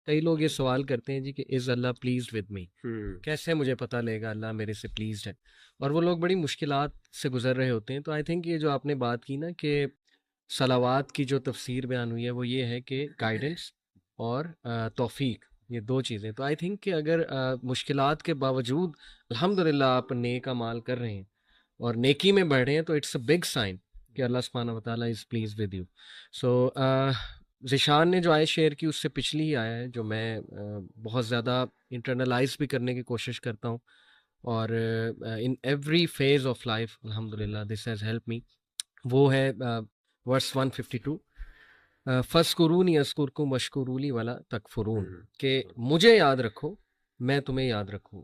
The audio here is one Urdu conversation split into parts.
کئی لوگ یہ سوال کرتے ہیں جی کہ از اللہ پلیزڈ ود می، کیسے مجھے پتہ لے گا اللہ میرے سے پلیزڈ ہے، اور وہ لوگ بڑی مشکلات سے گزر رہے ہوتے ہیں. تو آئی تھنک یہ جو آپ نے بات کی نا کہ صلوات کی جو تفسیر بیان ہوئی ہے وہ یہ ہے کہ گائیڈنس اور توفیق، یہ دو چیزیں. تو آئی تھنک کہ اگر مشکلات کے باوجود الحمدللہ آپ نیک اعمال کر رہے ہیں اور نیکی میں بڑھ رہے ہیں تو اٹس اے بگ سائن کہ اللہ سبحانہ و تعالیٰ از پلیز ود یو. سو ذیشان نے جو آیت شیئر کی اس سے پچھلی ہی آیا ہے جو میں بہت زیادہ انٹرنلائز بھی کرنے کی کوشش کرتا ہوں، اور in every phase of life الحمدللہ دس ہیز ہیلپ می. وہ ہے ورس 152، فَاذْكُرُونِی اذْکُرْکُم واشکروا لی ولا تکفرون، کہ مجھے یاد رکھو میں تمہیں یاد رکھوں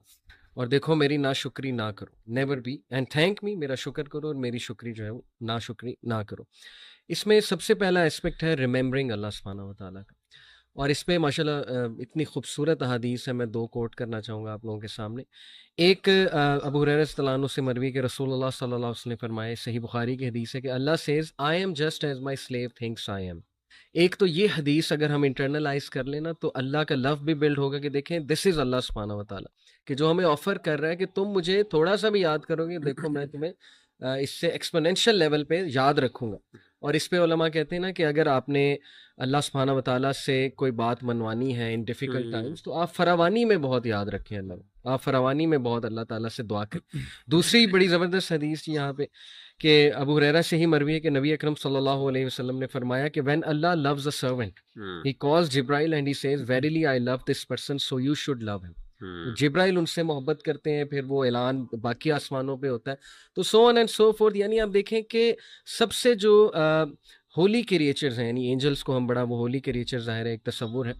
اور دیکھو میری ناشکری نہ کرو. Never be and thank me, میرا شکر کرو اور میری شکری جو ہے وہ ناشکری نہ کرو. اس میں سب سے پہلا اسپیکٹ ہے ریممبرنگ اللہ سبحانہ و تعالیٰ کا، اور اس پہ ماشاءاللہ اتنی خوبصورت احادیث ہے، میں دو کوٹ کرنا چاہوں گا آپ لوگوں کے سامنے. ایک ابو ہریرہ رضی اللہ عنہ سے مروی کہ رسول اللہ صلی اللہ علیہ وسلم نے فرمائے، صحیح بخاری کی حدیث ہے کہ اللہ says I am just as my slave thinks I am. ایک تو یہ حدیث اگر ہم انٹرنلائز کر لیں نا تو اللہ کا لو بھی بلڈ ہوگا کہ دیکھیں دس از اللہ سبحانہ و تعالیٰ کہ جو ہمیں آفر کر رہا ہے کہ تم مجھے تھوڑا سا بھی یاد کرو گے، دیکھو میں تمہیں اس سے ایکسپونینشیل لیول پہ یاد رکھوں گا. اور اس پہ علماء کہتے ہیں نا کہ اگر آپ نے اللہ سبحانہ و تعالیٰ سے کوئی بات منوانی ہے ان ڈیفیکلٹ ٹائمس تو آپ فراوانی میں بہت یاد رکھیں اللہ کو، آپ فراوانی میں بہت اللہ تعالیٰ سے دعا کریں. دوسری بڑی زبردست حدیث یہاں پہ کہ ابو ہریرہ سے ہی مروی ہے کہ نبی اکرم صلی اللہ علیہ وسلم نے فرمایا کہ when Allah loves a servant he calls Jibril and he says verily I love this person so you should love him. جبرائیل ان سے محبت کرتے ہیں، پھر وہ اعلان باقی آسمانوں پہ ہوتا ہے. تو سو آن اینڈ سو فورتھ، یعنی آپ دیکھیں کہ سب سے جو ہولی کریچرز ہیں، یعنی اینجلس کو ہم بڑا وہ ہولی کریچر ظاہر ہے ایک تصور ہے،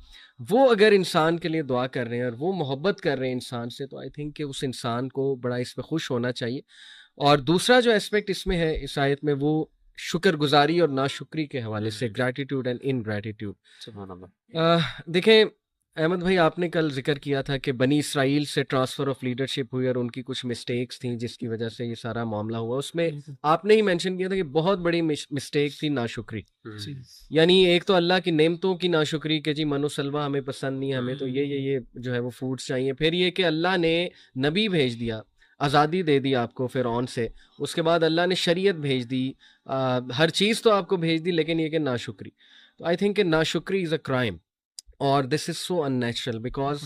وہ اگر انسان کے لیے دعا کر رہے ہیں اور وہ محبت کر رہے ہیں انسان سے، تو آئی تھنک کہ اس انسان کو بڑا اس پہ خوش ہونا چاہیے. اور دوسرا جو اسپیکٹ اس میں ہے اس آیت میں وہ شکر گزاری اور ناشکری کے حوالے سے، گریٹیٹیوڈ اینڈ انگریٹیٹیوڈ. سبحان اللہ. دیکھیں احمد بھائی، آپ نے کل ذکر کیا تھا کہ بنی اسرائیل سے ٹرانسفر آف لیڈرشپ ہوئی اور ان کی کچھ مسٹیکس تھیں جس کی وجہ سے یہ سارا معاملہ ہوا. اس میں آپ نے ہی مینشن کیا تھا کہ بہت بڑی مسٹیک تھی ناشکری. یعنی ایک تو اللہ کی نعمتوں کی ناشکری کہ جی من و سلوہ ہمیں پسند نہیں، ہمیں تو یہ جو ہے وہ فوڈس چاہیے. پھر یہ کہ اللہ نے نبی بھیج دیا، آزادی دے دی آپ کو فرعون سے، اس کے بعد اللہ نے شریعت بھیج دی، ہر چیز تو آپ کو بھیج دی، لیکن یہ کہ ناشکری. تو آئی تھنک کہ ناشکری از اے کرائم، اور دس از سو ان نیچرل بیکاز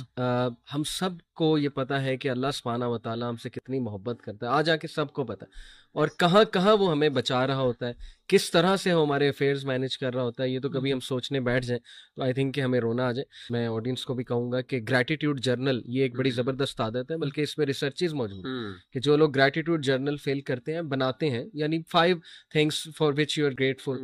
ہم سب کو یہ پتہ ہے کہ اللہ سبحانہ و تعالیٰ ہم سے کتنی محبت کرتا ہے، آ جا کے سب کو پتہ ہے، اور کہاں کہاں وہ ہمیں بچا رہا ہوتا ہے، کس طرح سے وہ ہمارے افیئرز مینیج کر رہا ہوتا ہے. یہ تو کبھی ہم سوچنے بیٹھ جائیں تو آئی تھنک کہ ہمیں رونا آ جائے. میں آڈینس کو بھی کہوں گا کہ گریٹیٹیوڈ جرنل یہ ایک بڑی زبردست عادت ہے، بلکہ اس میں ریسرچز موجود ہیں کہ جو لوگ گریٹیٹیوڈ جرنل فیل کرتے ہیں، بناتے ہیں، یعنی 5 things for which you are grateful،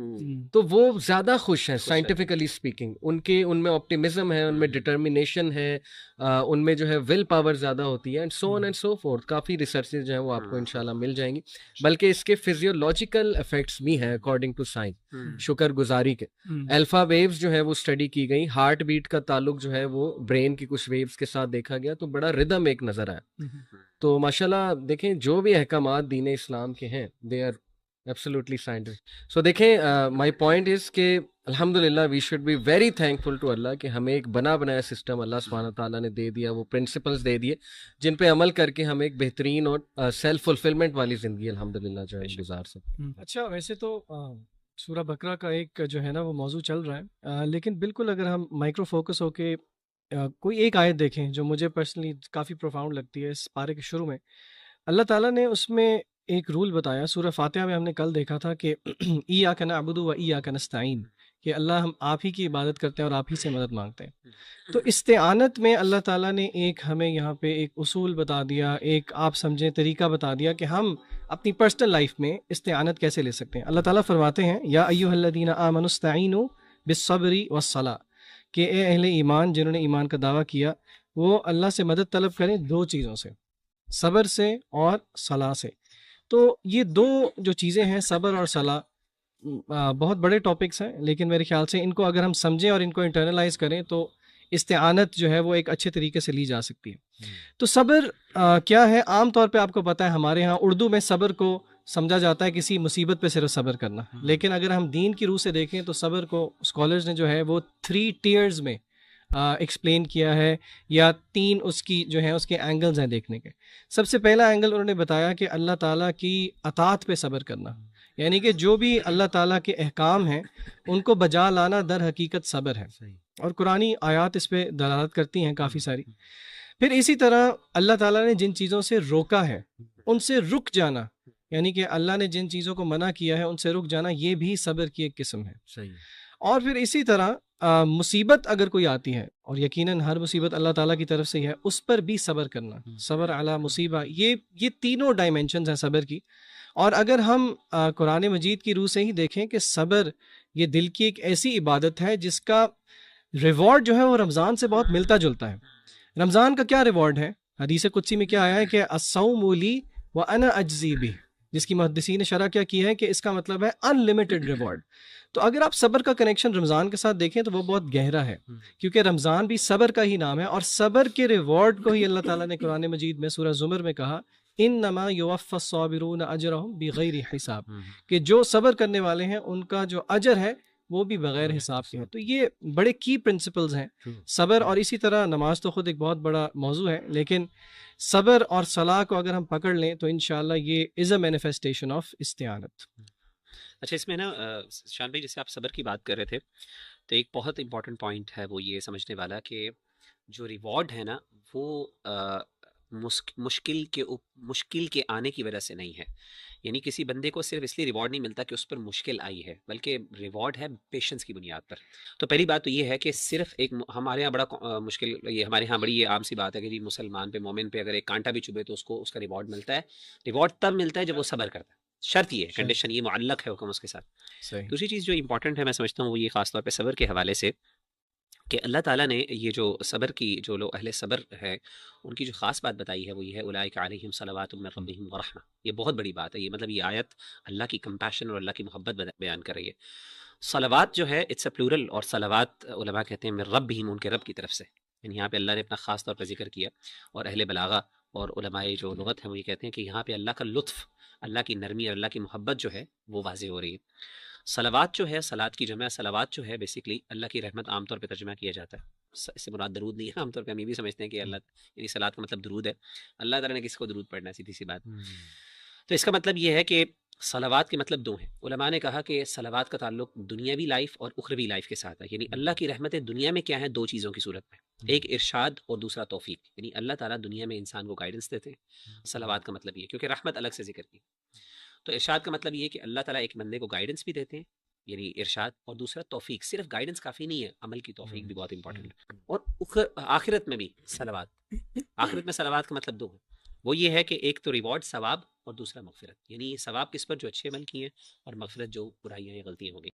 تو وہ زیادہ خوش ہیں سائنٹیفکلی اسپیکنگ. ان میں آپٹیمزم ہے، ان میں ڈٹرمینیشن ہے، ان میں جو ہے ول پاور زیادہ ہوتی ہے، and so on and so forth. Coffee researches جو ہیں وہ آپ کو انشاءاللہ مل جائیں گی، بلکہ اس کے فزیولوجیکل افیکٹس بھی ہیں اکارڈنگ ٹو سائنس شکر گزاری کے. الفا ویوز جو ہے وہ اسٹڈی کی گئی، ہارٹ بیٹ کا تعلق جو ہے وہ برین کی کچھ ویوز کے ساتھ دیکھا گیا، تو بڑا ردم ایک نظر آیا. تو ماشاءاللہ دیکھیں جو بھی احکامات دین اسلام کے ہیں they are absolutely scientific. So دیکھیں مائی پوائنٹ از کہ الحمدللہ we should be very thankful to Allah کہ ہمیں ایک بنا بنایا سسٹم اللہ سبحانہ تعالیٰ نے دے دیا، وہ پرنسپلز دے دیے جن پہ عمل کر کے ہم ایک بہترین اور سیلف فلفلمنٹ والی زندگی الحمدللہ جو ہے گزار سکتے. اچھا، ویسے تو سورہ بقرہ کا ایک جو ہے نا وہ موضوع چل رہا ہے، لیکن بالکل اگر ہم مائکرو فوکس ہو کے کوئی ایک آیت دیکھیں جو مجھے پرسنلی کافی پروفاؤنڈ لگتی ہے. اس پارے کے شروع میں اللہ تعالیٰ نے اس میں ایک رول بتایا. سورہ فاتحہ میں ہم نے کل دیکھا تھا کہ ایاک نعبد و ایاک نستعین، کہ اللہ ہم آپ ہی کی عبادت کرتے ہیں اور آپ ہی سے مدد مانگتے ہیں. تو استعانت میں اللہ تعالیٰ نے ایک ہمیں یہاں پہ ایک اصول بتا دیا، ایک آپ سمجھیں طریقہ بتا دیا کہ ہم اپنی پرسنل لائف میں استعانت کیسے لے سکتے ہیں. اللہ تعالیٰ فرماتے ہیں یا ایھا الذین آمنوا استعینوا بالصبر والصلاۃ، کہ اے اہل ایمان جنہوں نے ایمان کا دعویٰ کیا وہ اللہ سے مدد طلب کریں 2 چیزوں سے، صبر سے اور صلاح سے. تو یہ 2 جو چیزیں ہیں صبر اور صلاح بہت بڑے ٹاپکس ہیں، لیکن میرے خیال سے ان کو اگر ہم سمجھیں اور ان کو انٹرنلائز کریں تو استعانت جو ہے وہ ایک اچھے طریقے سے لی جا سکتی ہے. تو صبر کیا ہے؟ عام طور پہ آپ کو پتہ ہے ہمارے ہاں اردو میں صبر کو سمجھا جاتا ہے کسی مصیبت پہ صرف صبر کرنا، لیکن اگر ہم دین کی روح سے دیکھیں تو صبر کو اسکالرز نے جو ہے وہ 3 ٹیئرز میں ایکسپلین کیا ہے یا 3 اس کی جو ہے اس کے اینگلز ہیں دیکھنے کے. سب سے پہلا اینگل انہوں نے بتایا کہ اللہ تعالیٰ کی اطاعت پہ صبر کرنا، یعنی کہ جو بھی اللہ تعالیٰ کے احکام ہیں ان کو بجا لانا در حقیقت صبر ہے، اور قرآنی آیات اس پہ دلالت کرتی ہیں کافی ساری. پھر اسی طرح اللہ تعالیٰ نے جن چیزوں سے روکا ہے ان سے رک جانا، یعنی کہ اللہ نے جن چیزوں کو منع کیا ہے ان سے رک جانا، یہ بھی صبر کی ایک قسم ہے. اور پھر اسی طرح مصیبت اگر کوئی آتی ہے، اور یقیناً ہر مصیبت اللہ تعالیٰ کی طرف سے ہی ہے، اس پر بھی صبر کرنا، صبر علی مصیبہ، یہ تینوں ڈائمینشنز ہیں صبر کی. اور اگر ہم قرآن مجید کی روح سے ہی دیکھیں کہ صبر یہ دل کی ایک ایسی عبادت ہے جس کا ریوارڈ جو ہے وہ رمضان سے بہت ملتا جلتا ہے. رمضان کا کیا ریوارڈ ہے؟ حدیث قدسی میں کیا آیا ہے کہ الصوم لی وانا اجزی بہ، جس کی محدثین نے شرح کیا کی ہے کہ اس کا مطلب ہے ان لمیٹڈ ریوارڈ. تو اگر آپ صبر کا کنیکشن رمضان کے ساتھ دیکھیں تو وہ بہت گہرا ہے، کیونکہ رمضان بھی صبر کا ہی نام ہے، اور صبر کے ریوارڈ کو ہی اللہ تعالیٰ نے قرآن مجید میں سورہ زمر میں کہا انما یوفی الصابرون اجرهم بغیر حساب، کہ جو صبر کرنے والے ہیں ان کا جو اجر ہے وہ بھی بغیر حساب کے ہے. تو یہ بڑے کی پرنسپلز ہیں صبر. اور اسی طرح نماز تو خود ایک بہت بڑا موضوع ہے، لیکن صبر اور صلاح کو اگر ہم پکڑ لیں تو انشاءاللہ یہ از اے مینیفیسٹیشن آف استعانت. اچھا، اس میں نا شان بھائی جیسے آپ صبر کی بات کر رہے تھے تو ایک بہت امپورٹنٹ پوائنٹ ہے وہ یہ سمجھنے والا کہ جو ریوارڈ ہے نا وہ مشکل کے آنے کی وجہ سے نہیں ہے. یعنی کسی بندے کو صرف اس لیے ریوارڈ نہیں ملتا کہ اس پر مشکل آئی ہے، بلکہ ریوارڈ ہے پیشنس کی بنیاد پر. تو پہلی بات تو یہ ہے کہ صرف ایک ہمارے یہاں بڑا مشکل، یہ ہمارے یہاں بڑی یہ عام سی بات ہے کہ جی مسلمان پہ مومن پہ اگر ایک کانٹا بھی چبھے تو اس کو اس کا ریوارڈ ملتا ہے. ریوارڈ تب ملتا ہے جب وہ صبر کرتا ہے، شرط یہ ہے، کنڈیشن یہ معلق ہے حکم اس کے ساتھ. دوسری چیز جو امپورٹنٹ ہے میں سمجھتا ہوں وہ یہ خاص طور پہ صبر کے حوالے سے کہ اللہ تعالیٰ نے یہ جو صبر کی جو لوگ اہل صبر ہے ان کی جو خاص بات بتائی ہے وہ یہ ہے اولئک علیہم صلوات من ربہم ورحمہ. یہ بہت بڑی بات ہے، یہ مطلب یہ آیت اللہ کی کمپیشن اور اللہ کی محبت بیان کر رہی ہے. صلوات جو ہے اٹس اے پلورل، اور صلوات علماء کہتے ہیں من ربہم، ان کے رب کی طرف سے. یعنی یہاں پہ اللہ نے اپنا خاص طور پر ذکر کیا، اور اہل بلاغہ اور علماء جو لغت ہیں وہ یہ کہتے ہیں کہ یہاں پہ اللہ کا لطف، اللہ کی نرمی اور اللہ کی محبت جو ہے وہ واضح ہو رہی ہے. صلوات جو ہے، صلات کی جمع صلوات جو ہے بیسیکلی اللہ کی رحمت عام طور پہ ترجمہ کیا جاتا ہے. اس سے مراد درود نہیں ہے، عام طور پہ ہم یہ بھی سمجھتے ہیں کہ اللہ یعنی صلات کا مطلب درود ہے. اللہ تعالیٰ نے کس کو درود پڑھنا ہے، سیدھی سی بات. تو اس کا مطلب یہ ہے کہ صلوات کے مطلب 2 ہیں. علماء نے کہا کہ صلوات کا تعلق دنیاوی لائف اور اخروی لائف کے ساتھ ہے. یعنی اللہ کی رحمتیں دنیا میں کیا ہیں؟ 2 چیزوں کی صورت میں، ایک ارشاد اور دوسرا توفیق. یعنی اللہ تعالیٰ دنیا میں انسان کو گائیڈنس دیتے ہیں. صلوات کا مطلب یہ، کیونکہ رحمت الگ سے ذکر کی. تو ارشاد کا مطلب یہ کہ اللہ تعالیٰ ایک بندے کو گائیڈنس بھی دیتے ہیں، یعنی ارشاد، اور دوسرا توفیق. صرف گائیڈنس کافی نہیں ہے، عمل کی توفیق بھی بہت امپورٹنٹ ہے. اور آخرت میں بھی صلوات، آخرت میں صلوات کا مطلب 2 ہے. وہ یہ ہے کہ ایک تو ریوارڈ ثواب، اور دوسرا مغفرت. یعنی ثواب کس پر؟ جو اچھے عمل کیے ہیں، اور مغفرت جو برائیاں یا غلطیاں ہو گئی.